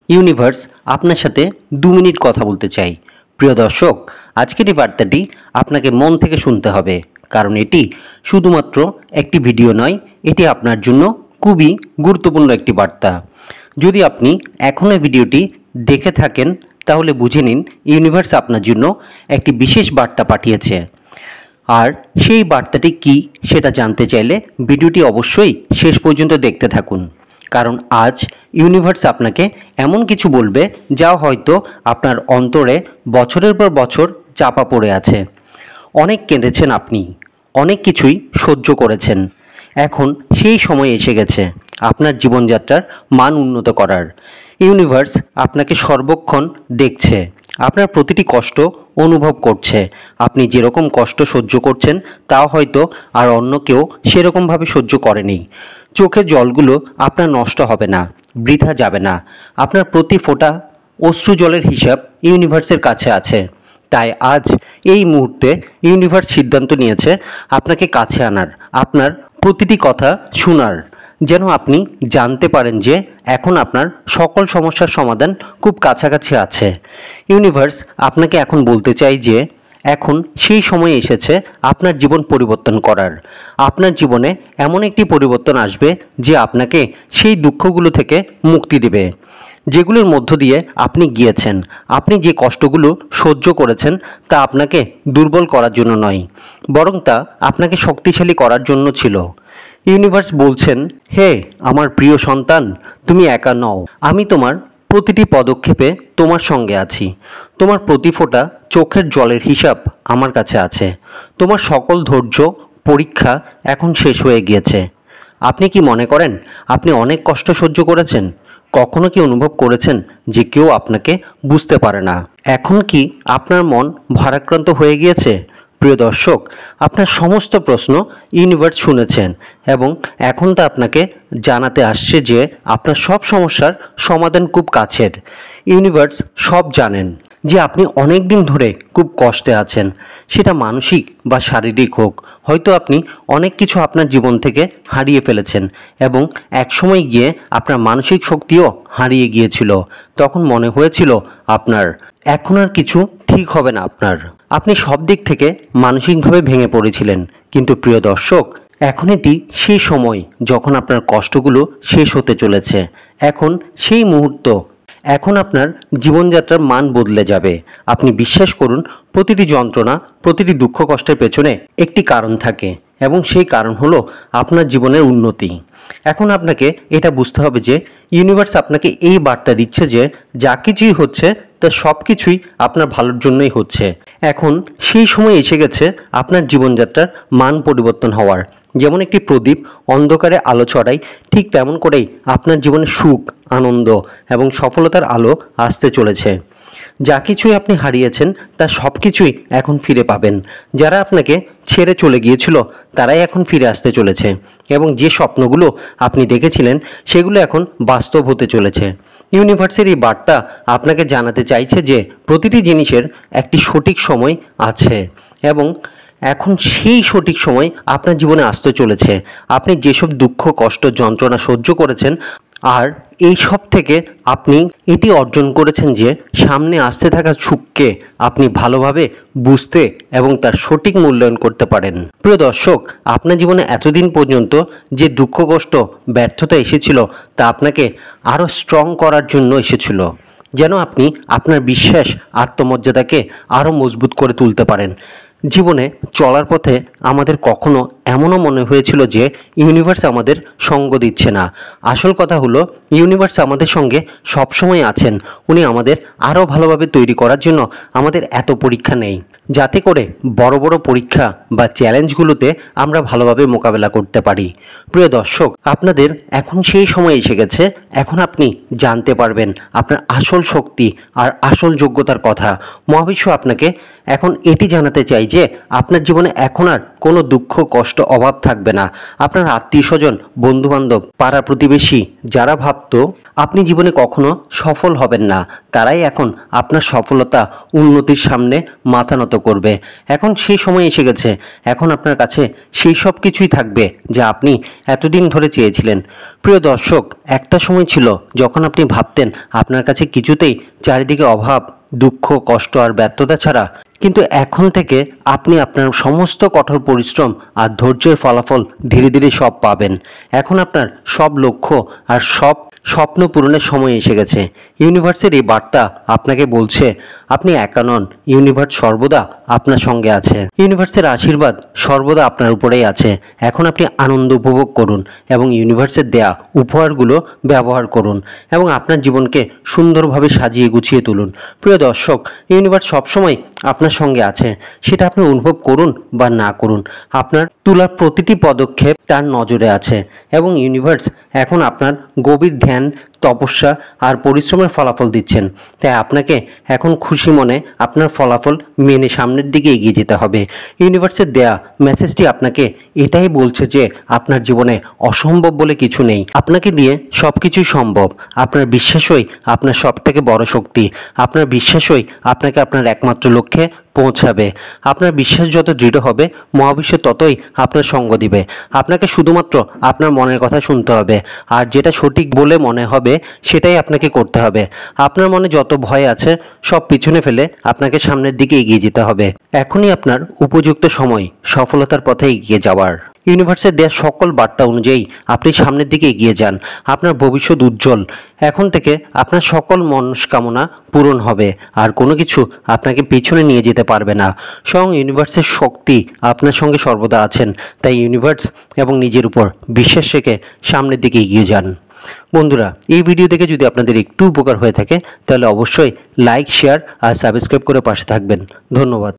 Universe আপনার সাথে 2 minute কথা বলতে চাই। প্রিয় দর্শক, আজকের এই বার্তাটি আপনাকে মন থেকে শুনতে হবে, কারণ এটি শুধুমাত্র একটি ভিডিও নয়, এটি আপনার জন্য খুবই গুরুত্বপূর্ণ একটি বার্তা। যদি আপনি এখন এই ভিডিওটি দেখে থাকেন তাহলে বুঝে নিন ইউনিভার্স আপনার জন্য একটি বিশেষ বার্তা পাঠিয়েছে। আর সেই বার্তাটি কি সেটা জানতে চাইলে ভিডিওটি অবশ্যই শেষ পর্যন্ত দেখতে থাকুন, কারণ আজ ইউনিভার্স আপনাকে এমন কিছু বলবে যা হয়তো আপনার অন্তরে বছরের পর বছর চাপা পড়ে আছে। অনেক কেঁদেছেন আপনি, অনেক কিছুই সহ্য করেছেন। এখন সেই সময় এসে গেছে আপনার জীবনযাত্রার মান উন্নত করার। ইউনিভার্স আপনাকে সর্বক্ষণ দেখছে, আপনার প্রতিটি কষ্ট অনুভব করছে। আপনি যেরকম কষ্ট সহ্য করছেন তাও হয়তো আর অন্য কেউ সেরকমভাবে সহ্য করেনি। চোখের জলগুলো আপনার নষ্ট হবে না, বৃথা যাবে না। আপনার প্রতি ফোঁটা অশ্রু জলের হিসাব ইউনিভার্সের কাছে আছে। তাই আজ এই মুহূর্তে ইউনিভার্স সিদ্ধান্ত নিয়েছে আপনাকে কাছে আনার, আপনার প্রতিটি কথা শোনার, যেন আপনি জানতে পারেন যে এখন আপনার সকল সমস্যার সমাধান খুব কাছাকাছি আছে। ইউনিভার্স আপনাকে এখন বলতে চাই যে এখন সেই সময় এসেছে আপনার জীবন পরিবর্তন করার। আপনার জীবনে এমন একটি পরিবর্তন আসবে যে আপনাকে সেই দুঃখগুলো থেকে মুক্তি দেবে, যেগুলোর মধ্য দিয়ে আপনি গিয়েছেন। আপনি যে কষ্টগুলো সহ্য করেছেন তা আপনাকে দুর্বল করার জন্য নয়, বরং তা আপনাকে শক্তিশালী করার জন্য ছিল। ইউনিভার্স বলছেন, হে আমার প্রিয় সন্তান, তুমি একা নও। আমি তোমার প্রতিটি পদক্ষেপে তোমার সঙ্গে আছি। তোমার প্রতি ফোঁটা চোখের জলের হিসাব আমার কাছে আছে। তোমার সকল ধৈর্য পরীক্ষা এখন শেষ হয়ে গিয়েছে। আপনি কি মনে করেন আপনি অনেক কষ্ট সহ্য করেছেন? কখনো কি অনুভব করেছেন যে কেউ আপনাকে বুঝতে পারে না? এখন কি আপনার মন ভারাক্রান্ত হয়ে গিয়েছে? প্রিয় দর্শক, আপনার সমস্ত প্রশ্ন ইউনিভার্স শুনেছেন এবং এখন তা আপনাকে জানাতে আসছে যে আপনার সব সমস্যার সমাধান খুব কাছের। ইউনিভার্স সব জানেন যে আপনি অনেক দিন ধরে খুব কষ্টে আছেন, সেটা মানসিক বা শারীরিক হোক। হয়তো আপনি অনেক কিছু আপনার জীবন থেকে হারিয়ে ফেলেছেন এবং একসময় গিয়ে আপনার মানসিক শক্তিও হারিয়ে গিয়েছিল। তখন মনে হয়েছিল আপনার এখন আর কিছু ঠিক হবে না। আপনি সব দিক থেকে মানসিকভাবে ভেঙে পড়েছিলেন। কিন্তু প্রিয় দর্শক, এখন এটি সেই সময় যখন আপনার কষ্টগুলো শেষ হতে চলেছে। এখন সেই মুহূর্ত, এখন আপনার জীবনযাত্রার মান বদলে যাবে। আপনি বিশ্বাস করুন, প্রতিটি যন্ত্রণা, প্রতিটি দুঃখ কষ্টের পেছনে একটি কারণ থাকে এবং সেই কারণ হলো আপনার জীবনের উন্নতি। এখন আপনাকে এটা বুঝতে হবে যে ইউনিভার্স আপনাকে এই বার্তা দিচ্ছে যে যা কিছুই হচ্ছে তা সব কিছুই আপনার ভালোর জন্যই হচ্ছে। এখন সেই সময় এসে গেছে আপনার জীবনযাত্রার মান পরিবর্তন হওয়ার। যেমন একটি প্রদীপ অন্ধকারে আলো ছড়ায়, ঠিক তেমন করেই আপনার জীবনে সুখ, আনন্দ এবং সফলতার আলো আসতে চলেছে। যা কিছুই আপনি হারিয়েছেন তা সব কিছুই এখন ফিরে পাবেন। যারা আপনাকে ছেড়ে চলে গিয়েছিল তারাই এখন ফিরে আসতে চলেছে এবং যে স্বপ্নগুলো আপনি দেখেছিলেন সেগুলো এখন বাস্তব হতে চলেছে। ইউনিভার্সের এই বার্তা আপনাকে জানাতে চাইছে যে প্রতিটি জিনিসের একটি সঠিক সময় আছে এবং এখন সেই সঠিক সময় আপনার জীবনে আসতে চলেছে। আপনি যেসব দুঃখ, কষ্ট, যন্ত্রণা সহ্য করেছেন আর এই সব থেকে আপনি এটি অর্জন করেছেন যে সামনে আসতে থাকা সুখকে আপনি ভালোভাবে বুঝতে এবং তার সঠিক মূল্যায়ন করতে পারেন। প্রিয় দর্শক, আপনার জীবনে এতদিন পর্যন্ত যে দুঃখ, কষ্ট, ব্যর্থতা এসেছিল তা আপনাকে আরও স্ট্রং করার জন্য এসেছিল, যেন আপনি আপনার বিশ্বাস, আত্মমর্যাদাকে আরও মজবুত করে তুলতে পারেন। জীবনে চলার পথে আমাদের কখনো এমনও মনে হয়েছিল যে ইউনিভার্স আমাদের সঙ্গ দিচ্ছে না। আসল কথা হলো ইউনিভার্স আমাদের সঙ্গে সবসময় আছেন। উনি আমাদের আরও ভালোভাবে তৈরি করার জন্য আমাদের এত পরীক্ষা নেই, যাতে করে বড় বড় পরীক্ষা বা চ্যালেঞ্জগুলোতে আমরা ভালোভাবে মোকাবেলা করতে পারি। প্রিয় দর্শক, আপনাদের এখন সেই সময় এসে গেছে। এখন আপনি জানতে পারবেন আপনার আসল শক্তি আর আসল যোগ্যতার কথা। মহাবিশ্ব আপনাকে এখন এটি জানাতে চাই যে আপনার জীবনে এখন আর কোনো দুঃখ, কষ্ট, অভাব থাকবে না। আপনার আত্মীয় স্বজন, বন্ধুবান্ধব, পাড়া প্রতিবেশী যারা ভাবতো আপনি জীবনে কখনো সফল হবেন না, তারাই এখন আপনার সফলতা, উন্নতির সামনে মাথা নত করবে। এখন সেই সময় এসে গেছে, এখন আপনার কাছে সেই সব কিছুই থাকবে যা আপনি এতদিন ধরে চেয়েছিলেন। প্রিয় দর্শক, একটা সময় ছিল যখন আপনি ভাবতেন আপনার কাছে কিছুতেই চারিদিকে অভাব, দুঃখ, কষ্ট আর ব্যর্থতা ছাড়া, কিন্তু এখন থেকে আপনি আপনার সমস্ত কঠোর পরিশ্রম আর ধৈর্যের ফলাফল ধীরে ধীরে সব পাবেন। এখন আপনার সব লক্ষ্য আর সব স্বপ্ন পূরণের সময় এসে গেছে। ইউনিভার্সের এই বার্তা আপনাকে বলছে আপনি একা নন, ইউনিভার্স সর্বদা আপনার সঙ্গে আছে। ইউনিভার্সের আশীর্বাদ সর্বদা আপনার উপরেই আছে। এখন আপনি আনন্দ উপভোগ করুন এবং ইউনিভার্সের দেয়া উপহারগুলো ব্যবহার করুন এবং আপনার জীবনকে সুন্দরভাবে সাজিয়ে গুছিয়ে তুলুন। প্রিয় দর্শক, ইউনিভার্স সবসময় আপনার সঙ্গে আছে, সেটা আপনি অনুভব করুন বা না করুন। আপনার তোলার প্রতিটি পদক্ষেপ তার নজরে আছে এবং ইউনিভার্স এখন আপনার গভীর ধ্যান, তপস্যা আর পরিশ্রমের ফলাফল দিচ্ছেন। তাই আপনাকে এখন খুশি মনে আপনার ফলাফল মেনে সামনের দিকে এগিয়ে যেতে হবে। ইউনিভার্সের দেয়া মেসেজটি আপনাকে এটাই বলছে যে আপনার জীবনে অসম্ভব বলে কিছু নেই, আপনাকে দিয়ে সব কিছুই সম্ভব। আপনার বিশ্বাসই আপনার সবথেকে বড় শক্তি। আপনার বিশ্বাসই আপনাকে আপনার একমাত্র লক্ষ্যে পৌঁছাবে। আপনার বিশ্বাস যত দৃঢ় হবে, মহাবিশ্ব ততই আপনার সঙ্গ দিবে। আপনাকে শুধুমাত্র আপনার মনের কথা শুনতে হবে আর যেটা সঠিক বলে মনে হবে সেটাই আপনাকে করতে হবে। আপনার মনে যত ভয় আছে সব পিছনে ফেলে আপনাকে সামনের দিকে এগিয়ে যেতে হবে। এখনই আপনার উপযুক্ত সময় সফলতার পথে এগিয়ে যাওয়ার। ইউনিভার্সের দেওয়া সকল বার্তা অনুযায়ী আপনি সামনের দিকে এগিয়ে যান। আপনার ভবিষ্যৎ উজ্জ্বল। এখন থেকে আপনার সকল মনস্কামনা পূরণ হবে আর কোনো কিছু আপনাকে পিছনে নিয়ে যেতে পারবে না। স্বয়ং ইউনিভার্সের শক্তি আপনার সঙ্গে সর্বদা আছেন। তাই ইউনিভার্স এবং নিজের উপর বিশ্বাস রেখে সামনের দিকে এগিয়ে যান। বন্ধুরা, এই ভিডিও দেখে যদি আপনাদের একটু উপকার হয়ে থাকে তাহলে অবশ্যই লাইক, শেয়ার আর সাবস্ক্রাইব করে পাশে থাকবেন। ধন্যবাদ।